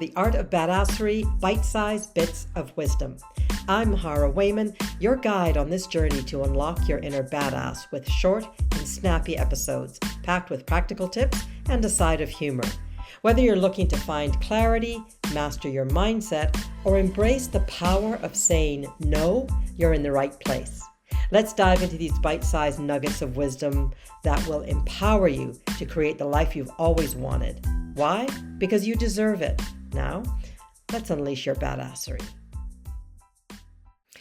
The Art of Badassery, Bite-Sized Bits of Wisdom. I'm Mahara Wayman, your guide on this journey to unlock your inner badass with short and snappy episodes packed with practical tips and a side of humor. Whether you're looking to find clarity, master your mindset, or embrace the power of saying no, you're in the right place. Let's dive into these bite-sized nuggets of wisdom that will empower you to create the life you've always wanted. Why? Because you deserve it. Now, let's unleash your badassery.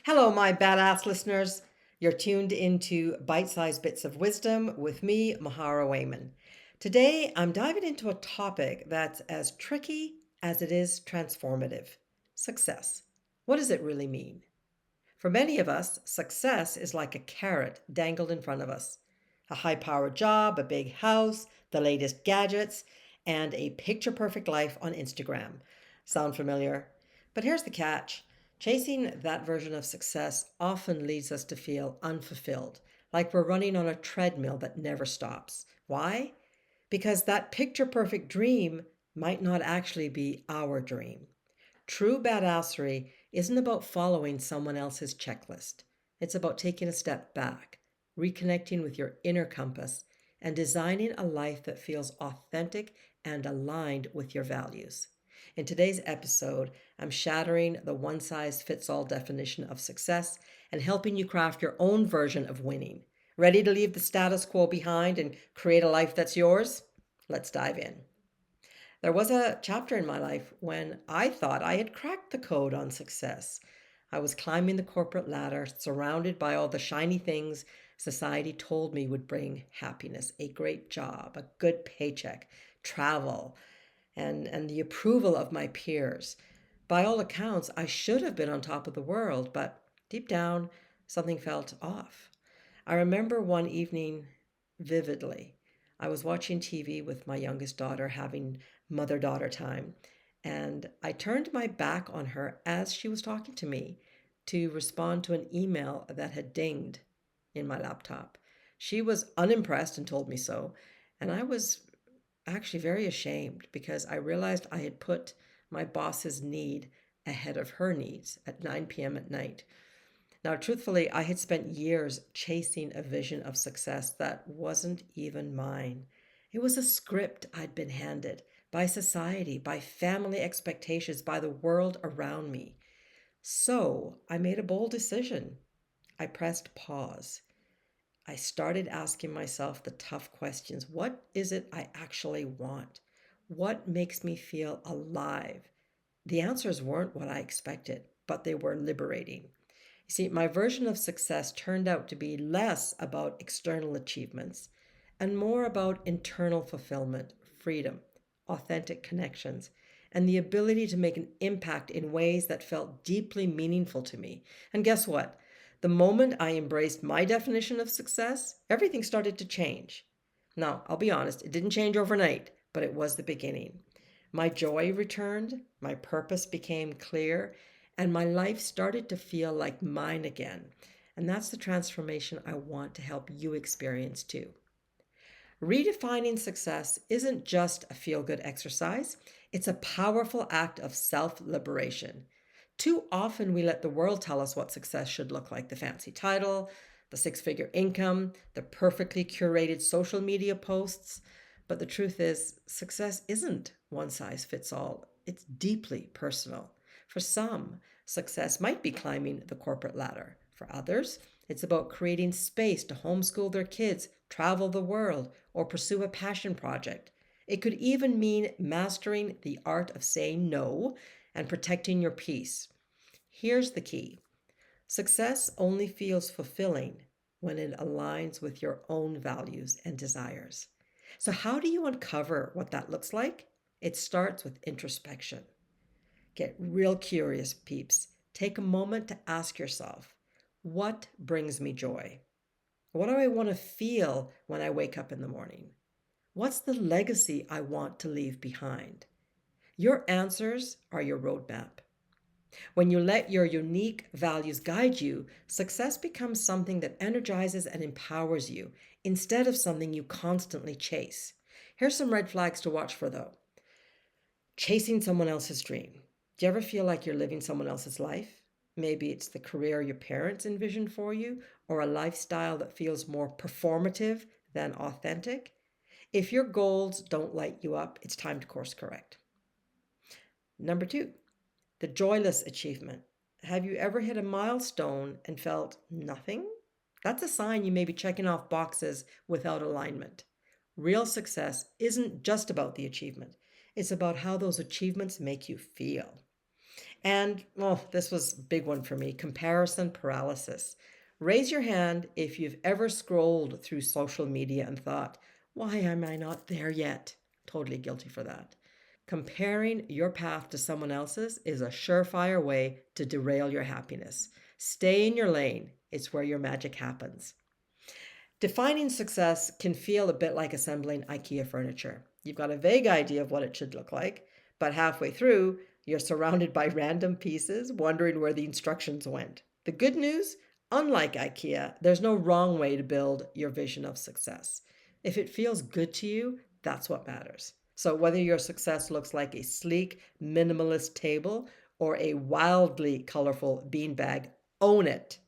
Hello, my badass listeners. You're tuned into Bite-Sized Bits of Wisdom with me, Mahara Wayman. Today, I'm diving into a topic that's as tricky as it is transformative. Success. What does it really mean? For many of us, success is like a carrot dangled in front of us. A high-powered job, a big house, the latest gadgets, and a picture-perfect life on Instagram. Sound familiar? But here's the catch. Chasing that version of success often leads us to feel unfulfilled, like we're running on a treadmill that never stops. Why? Because that picture-perfect dream might not actually be our dream. True badassery isn't about following someone else's checklist. It's about taking a step back, reconnecting with your inner compass, and designing a life that feels authentic and aligned with your values. In today's episode, I'm shattering the one-size-fits-all definition of success and helping you craft your own version of winning. Ready to leave the status quo behind and create a life that's yours? Let's dive in. There was a chapter in my life when I thought I had cracked the code on success. I was climbing the corporate ladder, surrounded by all the shiny things society told me would bring happiness: a great job, a good paycheck, travel, and the approval of my peers. By all accounts, I should have been on top of the world, but deep down, something felt off. I remember one evening vividly. I was watching TV with my youngest daughter, having mother-daughter time, and I turned my back on her as she was talking to me to respond to an email that had dinged in my laptop. She was unimpressed and told me so, and I was actually very ashamed because I realized I had put my boss's need ahead of her needs at 9 p.m. at night. Now, truthfully, I had spent years chasing a vision of success that wasn't even mine. It was a script I'd been handed by society, by family expectations, by the world around me. So I made a bold decision. I pressed pause. I started asking myself the tough questions. What is it I actually want? What makes me feel alive? The answers weren't what I expected, but they were liberating. You see, my version of success turned out to be less about external achievements and more about internal fulfillment, freedom, authentic connections, and the ability to make an impact in ways that felt deeply meaningful to me. And guess what? The moment I embraced my definition of success, everything started to change. Now, I'll be honest, it didn't change overnight, but it was the beginning. My joy returned, my purpose became clear, and my life started to feel like mine again. And that's the transformation I want to help you experience too. Redefining success isn't just a feel-good exercise. It's a powerful act of self-liberation. Too often we let the world tell us what success should look like: the fancy title, the six-figure income, the perfectly curated social media posts. But the truth is, success isn't one size fits all. It's deeply personal. For some, success might be climbing the corporate ladder. For others, it's about creating space to homeschool their kids, travel the world, or pursue a passion project. It could even mean mastering the art of saying no and protecting your peace. Here's the key. Success only feels fulfilling when it aligns with your own values and desires. So how do you uncover what that looks like? It starts with introspection. Get real curious, peeps. Take a moment to ask yourself, what brings me joy? What do I want to feel when I wake up in the morning? What's the legacy I want to leave behind? Your answers are your roadmap. When you let your unique values guide you, success becomes something that energizes and empowers you instead of something you constantly chase. Here's some red flags to watch for, though. Chasing someone else's dream. Do you ever feel like you're living someone else's life? Maybe it's the career your parents envisioned for you, or a lifestyle that feels more performative than authentic. If your goals don't light you up, it's time to course correct. Number two, the joyless achievement. Have you ever hit a milestone and felt nothing? That's a sign you may be checking off boxes without alignment. Real success isn't just about the achievement, it's about how those achievements make you feel. And, well, this was a big one for me, comparison paralysis. Raise your hand if you've ever scrolled through social media and thought, why am I not there yet? Totally guilty for that. Comparing your path to someone else's is a surefire way to derail your happiness. Stay in your lane, it's where your magic happens. Defining success can feel a bit like assembling IKEA furniture. You've got a vague idea of what it should look like, but halfway through, you're surrounded by random pieces, wondering where the instructions went. The good news, unlike IKEA, there's no wrong way to build your vision of success. If it feels good to you, that's what matters. So whether your success looks like a sleek, minimalist table or a wildly colorful beanbag, own it.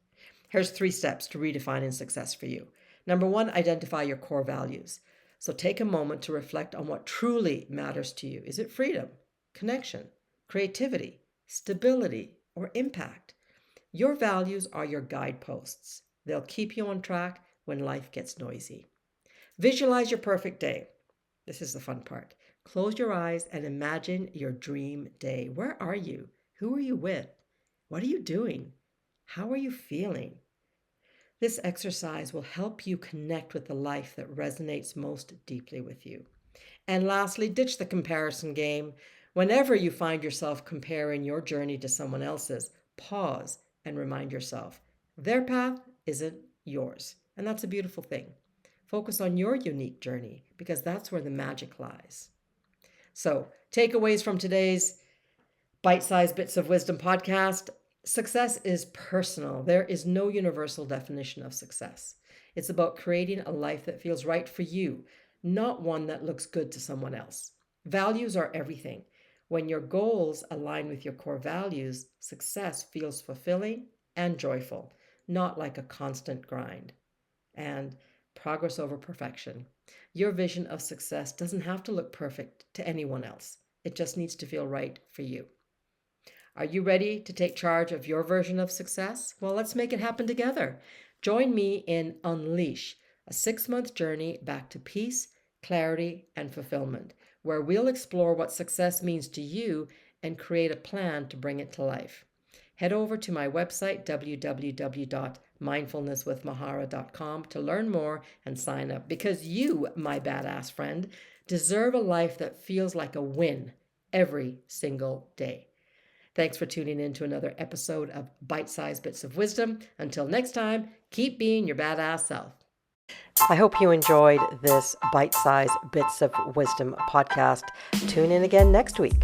Here's 3 steps to redefining success for you. Number 1, identify your core values. So take a moment to reflect on what truly matters to you. Is it freedom, connection, creativity, stability, or impact? Your values are your guideposts. They'll keep you on track when life gets noisy. Visualize your perfect day. This is the fun part. Close your eyes and imagine your dream day. Where are you? Who are you with? What are you doing? How are you feeling? This exercise will help you connect with the life that resonates most deeply with you. And lastly, ditch the comparison game. Whenever you find yourself comparing your journey to someone else's, pause and remind yourself, their path isn't yours. And that's a beautiful thing. Focus on your unique journey because that's where the magic lies. So, takeaways from today's Bite-Sized Bits of Wisdom podcast. Success is personal. There is no universal definition of success. It's about creating a life that feels right for you, not one that looks good to someone else. Values are everything. When your goals align with your core values, success feels fulfilling and joyful, not like a constant grind. And progress over perfection. Your vision of success doesn't have to look perfect to anyone else. It just needs to feel right for you. Are you ready to take charge of your version of success? Well, let's make it happen together. Join me in Unleash, a 6-month journey back to peace, clarity, and fulfillment, where we'll explore what success means to you and create a plan to bring it to life. Head over to my website, www.mindfulnesswithmahara.com, to learn more and sign up, because you, my badass friend, deserve a life that feels like a win every single day. Thanks for tuning in to another episode of Bite-Sized Bits of Wisdom. Until next time, keep being your badass self. I hope you enjoyed this Bite-Sized Bits of Wisdom podcast. Tune in again next week.